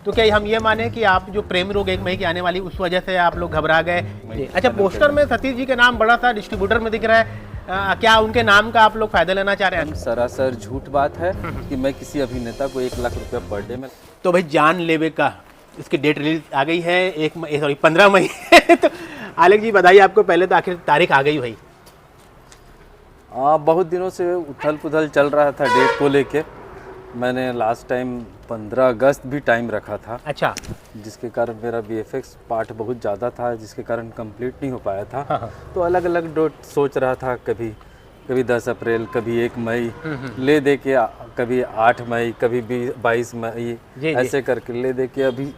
तो क्या हम ये माने कि आप जो प्रेम रोग 1 मई की आने वाली उस वजह से आप लोग घबरा गए? अच्छा, पोस्टर में सतीश जी के नाम बड़ा सा डिस्ट्रीब्यूटर में दिख रहा है, क्या उनके नाम का आप लोग फायदा लेना चाह रहे हैं? सरासर झूठ बात है कि मैं किसी अभिनेता को 1 लाख रुपया पर डे में। तो भाई जान लेवे का इसकी डेट रिलीज आ गई है 15 मई तो आलोक जी बधाई आपको, पहले तो आखिर तारीख आ गई भाई। बहुत दिनों से उथल पुथल चल रहा था डेट को लेके। मैंने लास्ट टाइम 15 अगस्त भी टाइम रखा था। अच्छा। जिसके कारण मेरा VFX पार्ट बहुत ज़्यादा था, जिसके कारण कंप्लीट नहीं हो पाया था। हाँ। तो अलग अलग डेट सोच रहा था, कभी 10 अप्रैल, कभी 1 मई ले दे के, कभी 8 मई, कभी 22 मई, ऐसे करके ले दे के। अभी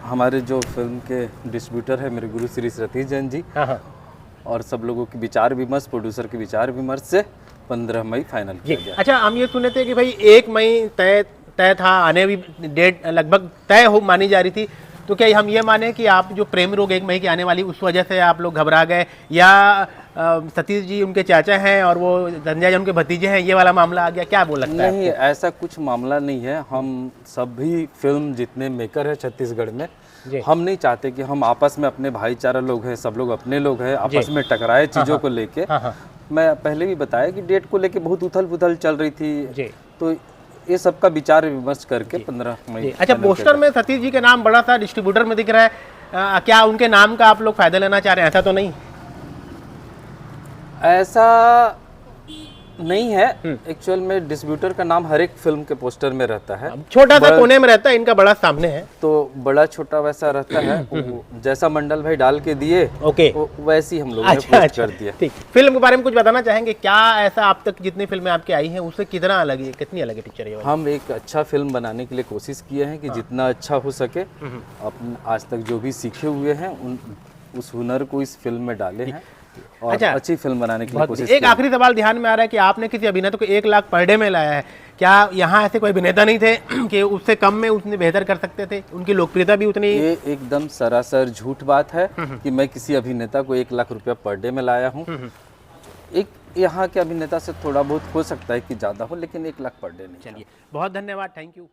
हमारे जो फिल्म के डिस्ट्रीब्यूटर है मेरे गुरु श्री सतीश जैन जी, और सब लोगों के विचार विमर्श, प्रोड्यूसर के विचार विमर्श से 15 मई फाइनल किया गया। अच्छा, हम ये सुने थे कि भाई 1 मई तय था, आने भी डेट लगभग तय हो मानी जा रही थी। तो क्या हम ये माने कि आप जो प्रेम रोग 1 मई की आने वाली उस वजह से आप लोग घबरा गए, या सतीश जी उनके चाचा हैं और वो संजय जी उनके भतीजे हैं, ये वाला मामला आ गया? क्या बोल लगता है? नहीं, ऐसा कुछ मामला नहीं है। हम सभी फिल्म जितने मेकर है छत्तीसगढ़ में, हम नहीं चाहते कि हम आपस में, अपने भाईचारा लोग हैं, सब लोग अपने लोग हैं, आपस में टकराए चीज़ों को लेके। मैं पहले भी बताया कि डेट को लेके बहुत उथल पुथल चल रही थी, तो ये सबका विचार विमर्श करके 15 मई। अच्छा, पोस्टर में सतीश जी के नाम बड़ा सा डिस्ट्रीब्यूटर में दिख रहा है, क्या उनके नाम का आप लोग फायदा लेना चाह रहे हैं? ऐसा तो नहीं? ऐसा नहीं है। एक्चुअल में डिस्ट्रीब्यूटर का नाम हर एक फिल्म के पोस्टर में रहता है। छोटा सा कोने में रहता है, इनका बड़ा सामने है, तो बड़ा छोटा वैसा रहता है। जैसा मंडल भाई डाल के दिए, ओके, वैसे ही हम लोगों ने पोस्ट कर दिया। ठीक। फिल्म के बारे में कुछ बताना चाहेंगे? क्या ऐसा आप तक जितनी फिल्में आपकी आई हैं उससे कितना अलग है, कितनी अलग है पिक्चर ये? हम एक अच्छा फिल्म बनाने के लिए कोशिश किए हैं कि जितना अच्छा हो सके, आज तक जो भी सीखे हुए हैं उस हुनर को इस फिल्म में डाले हैं और अच्छा, अच्छी फिल्म बनाने के लिए कोशिश। एक आखिरी सवाल ध्यान में आ रहा है कि आपने किसी अभिनेता को 1 लाख पर डे में लाया है, क्या यहाँ ऐसे कोई अभिनेता नहीं थे कि उससे कम में उसने बेहतर कर सकते थे? उनकी लोकप्रियता भी उतनी। ये एकदम सरासर झूठ बात है कि मैं किसी अभिनेता को 1 लाख रुपया पर डे में लाया हूँ। एक यहाँ के अभिनेता से थोड़ा बहुत हो सकता है कि ज़्यादा हो, लेकिन 1 लाख पर डे नहीं। चलिए, बहुत धन्यवाद, थैंक यू।